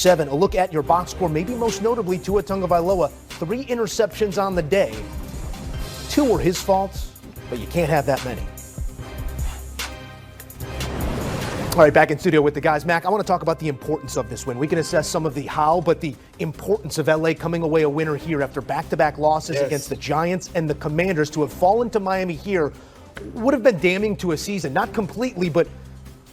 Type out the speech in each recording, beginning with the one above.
7. A look at your box score, maybe most notably Tua Turn-the-ball-over, 3 interceptions on the day. 2 were his faults, but you can't have that many. All right, back in studio with the guys. Mac, I want to talk about the importance of this win. We can assess some of the how, but the importance of LA coming away a winner here after back-to-back losses against the Giants and the Commanders. To have fallen to Miami here would have been damning to a season. Not completely, but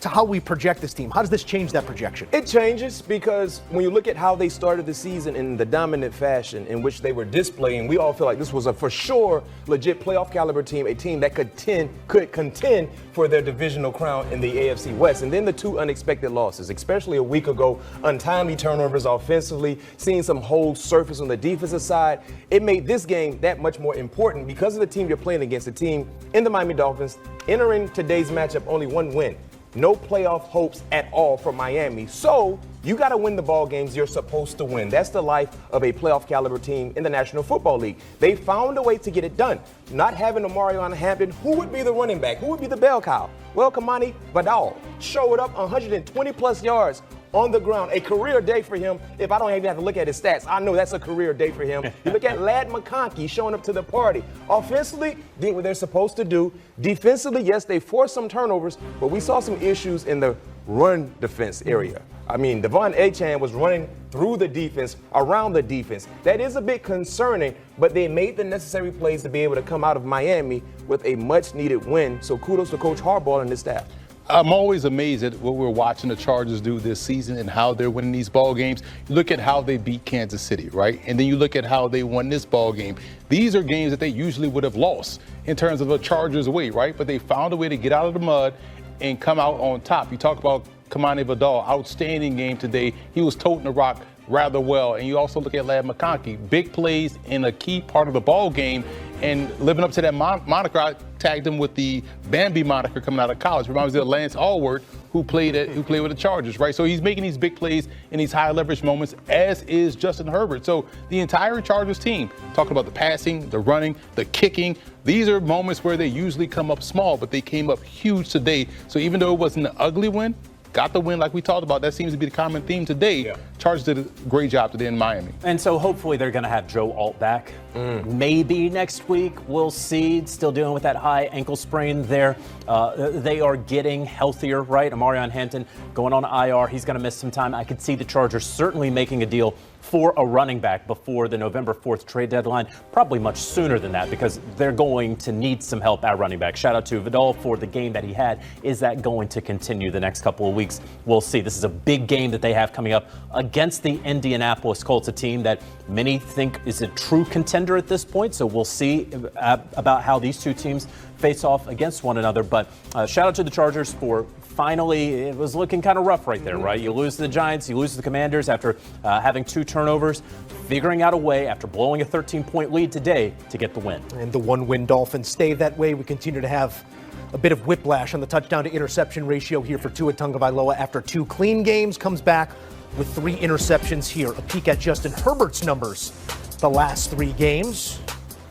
to how we project this team. How does this change that projection? It changes because when you look at how they started the season in the dominant fashion in which they were displaying, we all feel like this was a for sure legit playoff caliber team, a team that could contend for their divisional crown in the AFC West. And then the 2 unexpected losses, especially a week ago, untimely turnovers offensively, seeing some holes surface on the defensive side. It made this game that much more important because of the team you're playing against, a team in the Miami Dolphins, entering today's matchup only 1 win. No playoff hopes at all for Miami. So you got to win the ball games you're supposed to win. That's the life of a playoff caliber team in the National Football League. They found a way to get it done. Not having Omarion Hampton, who would be the running back? Who would be the bell cow? Well, Kamani Vidal showed up 120 plus yards on the ground. A career day for him. If I don't even have to look at his stats, I know that's a career day for him. You look at Ladd McConkey showing up to the party. Offensively, did what they're supposed to do. Defensively, yes, they forced some turnovers, but we saw some issues in the run defense area. I mean, Devon Achane was running through the defense, around the defense. That is a bit concerning, but they made the necessary plays to be able to come out of Miami with a much-needed win. So kudos to Coach Harbaugh and his staff. I'm always amazed at what we're watching the Chargers do this season and how they're winning these ball games. You look at how they beat Kansas City, right? And then you look at how they won this ball game. These are games that they usually would have lost in terms of a Chargers way, right? But they found a way to get out of the mud and come out on top. You talk about Kamani Vidal, outstanding game today. He was toting the rock rather well. And you also look at Ladd McConkey, big plays in a key part of the ball game and living up to that moniker. I tagged him with the Bambi moniker coming out of college. Reminds me of Lance Allward, who played with the Chargers, right? So he's making these big plays in these high leverage moments, as is Justin Herbert. So the entire Chargers team, talking about the passing, the running, the kicking, these are moments where they usually come up small, but they came up huge today. So even though it wasn't an ugly win, got the win like we talked about. That seems to be the common theme today. Yeah. Chargers did a great job today in Miami. And so hopefully they're going to have Joe Alt back. Maybe next week. We'll see. Still dealing with that high ankle sprain there. They are getting healthier, right? Omarion Hampton going on IR. He's going to miss some time. I could see the Chargers certainly making a deal for a running back before the November 4th trade deadline, probably much sooner than that because they're going to need some help at running back. Shout out to Vidal for the game that he had. Is that going to continue the next couple of weeks? We'll see. This is a big game that they have coming up against the Indianapolis Colts, a team that many think is a true contender at this point. So we'll see about how these two teams face off against one another. But shout out to the Chargers for finally, it was looking kind of rough right there, right? You lose to the Giants, you lose to the Commanders after having 2 turnovers, figuring out a way after blowing a 13-point lead today to get the win. And the 1-win Dolphins stay that way. We continue to have a bit of whiplash on the touchdown to interception ratio here for Tua Turn-the-ball-over after 2 clean games. Comes back with 3 interceptions here. A peek at Justin Herbert's numbers the last 3 games.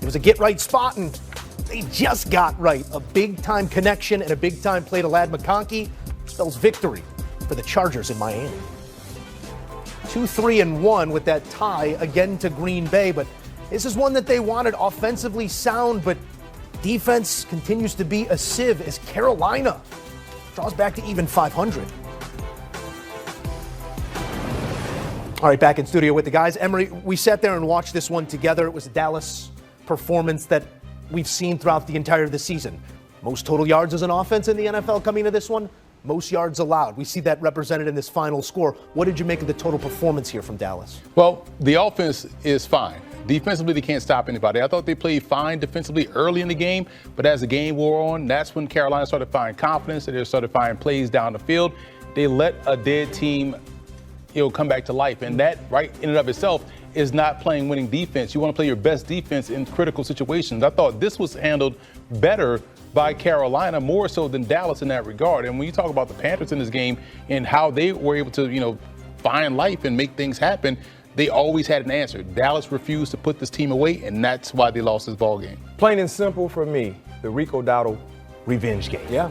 It was a get-right spot, and they just got right. A big-time connection and a big-time play to Ladd McConkey spells victory for the Chargers in Miami. 2-3-1 with that tie again to Green Bay, but this is one that they wanted. Offensively sound, but defense continues to be a sieve as Carolina draws back to even 500. All right, back in studio with the guys. Emery, we sat there and watched this one together. It was a Dallas performance that we've seen throughout the entire of the season. Most total yards as an offense in the NFL coming to this one. Most yards allowed. We see that represented in this final score. What did you make of the total performance here from Dallas? Well, the offense is fine. Defensively, they can't stop anybody. I thought they played fine defensively early in the game, but as the game wore on, that's when Carolina started finding confidence and they started finding plays down the field. They let a dead team, come back to life, and that, right in and of itself, is not playing winning defense. You want to play your best defense in critical situations. I thought this was handled better by Carolina, more so than Dallas in that regard. And when you talk about the Panthers in this game and how they were able to, find life and make things happen, they always had an answer. Dallas refused to put this team away, and that's why they lost this ball game. Plain and simple for me, the Rico Dowdle revenge game. Yeah.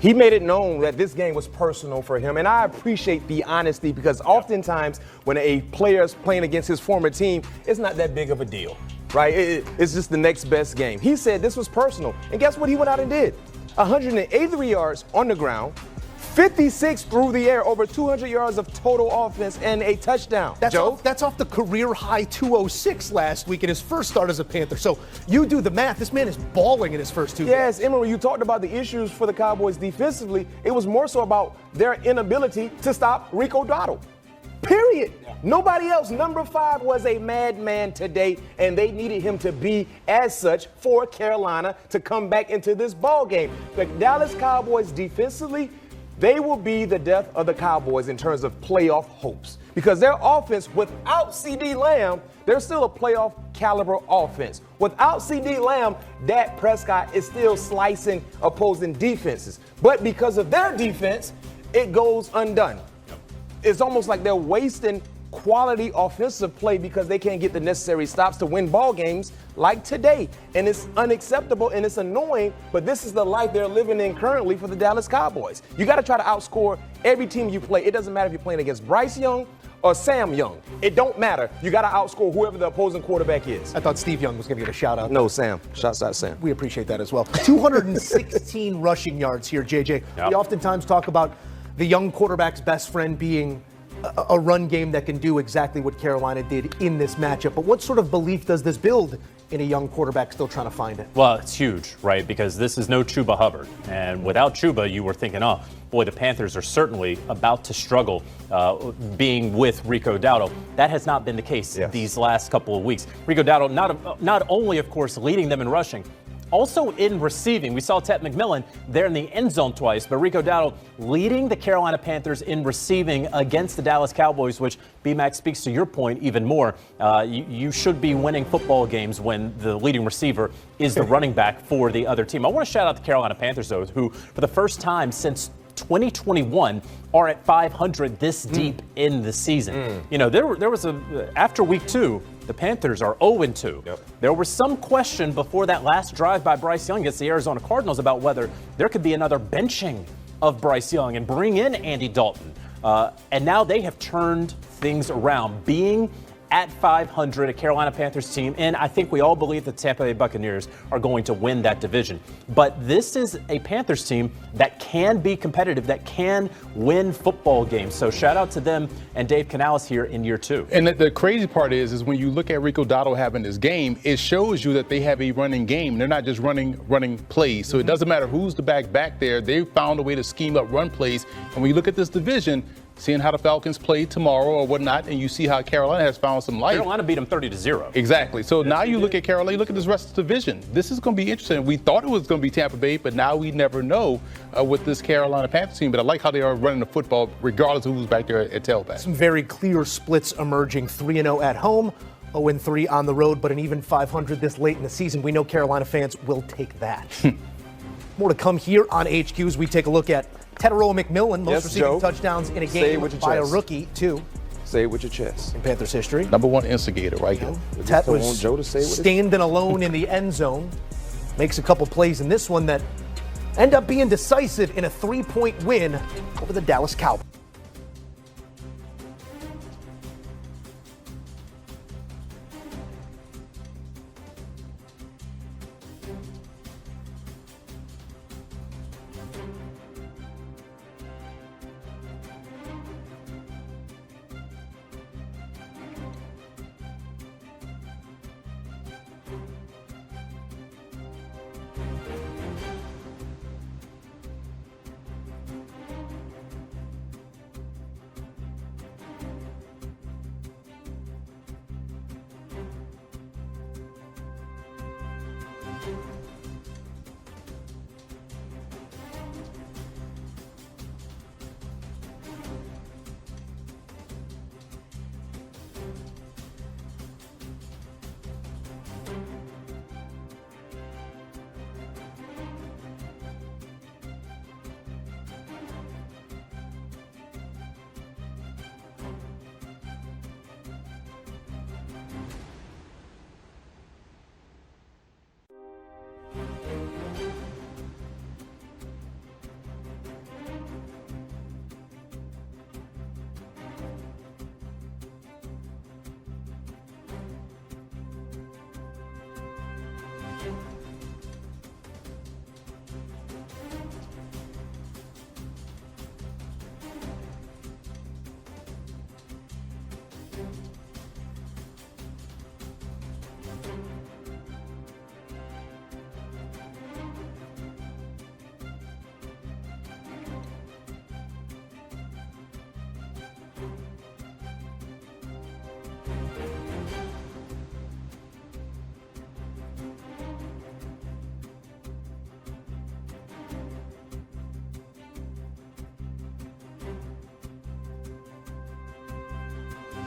he made it known that this game was personal for him. And I appreciate the honesty because oftentimes when a player is playing against his former team, it's not that big of a deal, right? It's just the next best game. He said this was personal. And guess what he went out and did? 183 yards on the ground, 56 through the air, over 200 yards of total offense, and a touchdown. That's off the career high 206 last week in his first start as a Panther. So you do the math. This man is balling in his first 2 games. Yes, Emery, you talked about the issues for the Cowboys defensively. It was more so about their inability to stop Rico Dowdle. Period. Yeah. Nobody else. Number 5 was a madman today, and they needed him to be as such for Carolina to come back into this ball game. The Dallas Cowboys defensively, they will be the death of the Cowboys in terms of playoff hopes because their offense, without CD Lamb, they're still a playoff caliber offense. Without CD Lamb, Dak Prescott is still slicing opposing defenses. But because of their defense, it goes undone. It's almost like they're wasting quality offensive play because they can't get the necessary stops to win ball games like today. And it's unacceptable and it's annoying, but this is the life they're living in currently for the Dallas Cowboys. You got to try to outscore every team you play. It doesn't matter if you're playing against Bryce Young or Sam Young. It don't matter. You got to outscore whoever the opposing quarterback is. I thought Steve Young was going to get a shout out. No, Sam. Shouts out Sam. We appreciate that as well. 216 rushing yards here, JJ. Yep. We oftentimes talk about the young quarterback's best friend being a run game that can do exactly what Carolina did in this matchup. But what sort of belief does this build in a young quarterback still trying to find it? Well, it's huge, right? Because this is no Chuba Hubbard. And without Chuba, you were thinking, oh, boy, the Panthers are certainly about to struggle being with Rico Dowdle. That has not been the case these last couple of weeks. Rico Dowdle not only, of course, leading them in rushing, also in receiving. We saw Ted McMillan there in the end zone twice, but Rico Dowdle leading the Carolina Panthers in receiving against the Dallas Cowboys, which, B-Mac, speaks to your point even more. You should be winning football games when the leading receiver is the running back for the other team. I want to shout out the Carolina Panthers, though, who, for the first time since 2021, are at 500 this deep in the season. You know, there was after week 2, the Panthers are 0-2. Yep. There was some question before that last drive by Bryce Young against the Arizona Cardinals about whether there could be another benching of Bryce Young and bring in Andy Dalton. And now they have turned things around, being at 500, a Carolina Panthers team, and I think we all believe the Tampa Bay Buccaneers are going to win that division. But this is a Panthers team that can be competitive, that can win football games. So shout out to them and Dave Canales here in year 2. And the crazy part is when you look at Rico Dowdle having this game, it shows you that they have a running game. They're not just running plays. So it doesn't matter who's the back there. They found a way to scheme up run plays. And when you look at this division, seeing how the Falcons play tomorrow or whatnot, and you see how Carolina has found some life. Carolina beat them 30-0. Exactly. So now you look at Carolina, you look at this rest of the division. This is going to be interesting. We thought it was going to be Tampa Bay, but now we never know with this Carolina Panthers team. But I like how they are running the football, regardless of who's back there at tailback. Some very clear splits emerging. 3-0 at home, 0-3 on the road, but an even 500 this late in the season. We know Carolina fans will take that. More to come here on HQ as we take a look at Teteroa McMillan, most receiving touchdowns in a game by a rookie, too. Say it with your chest. In Panthers history. Number 1 instigator right here. Tet was standing alone in the end zone. Makes a couple plays in this one that end up being decisive in a 3-point win over the Dallas Cowboys.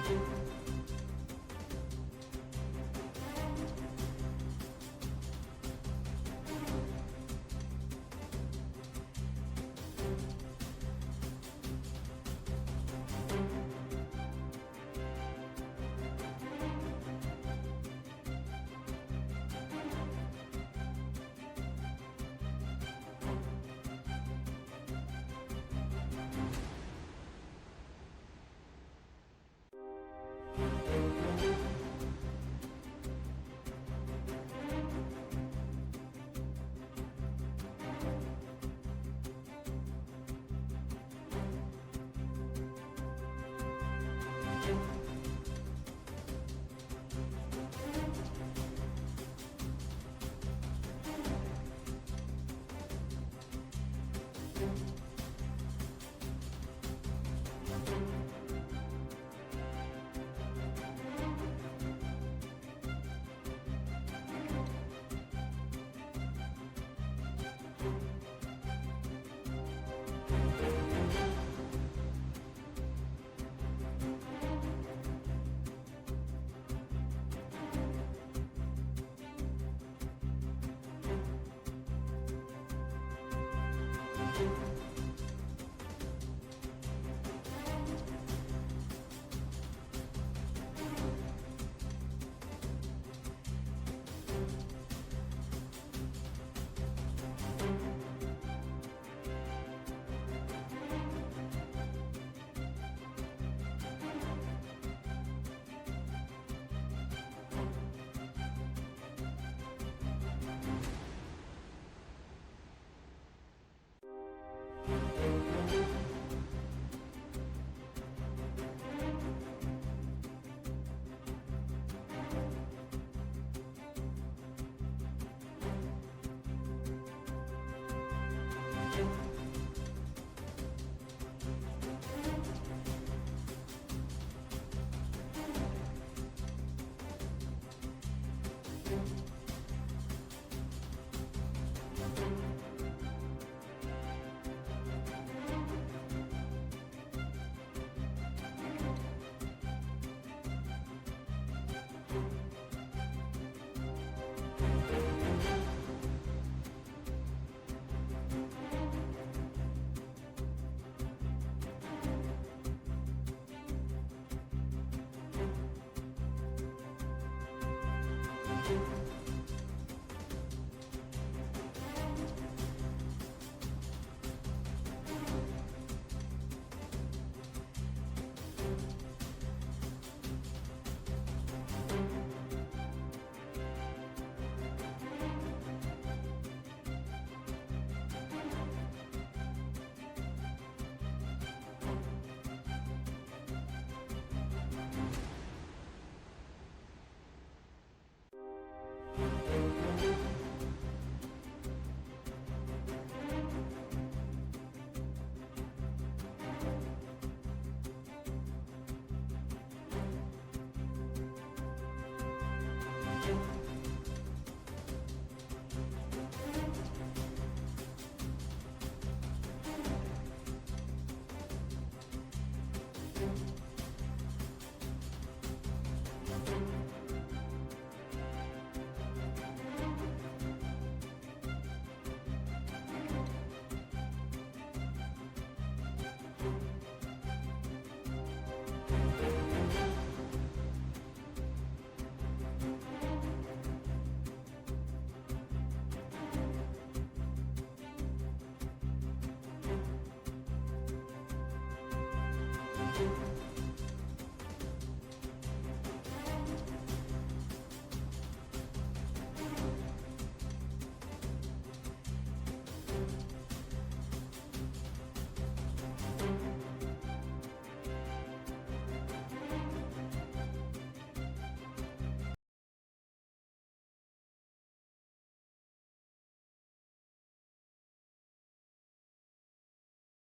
you.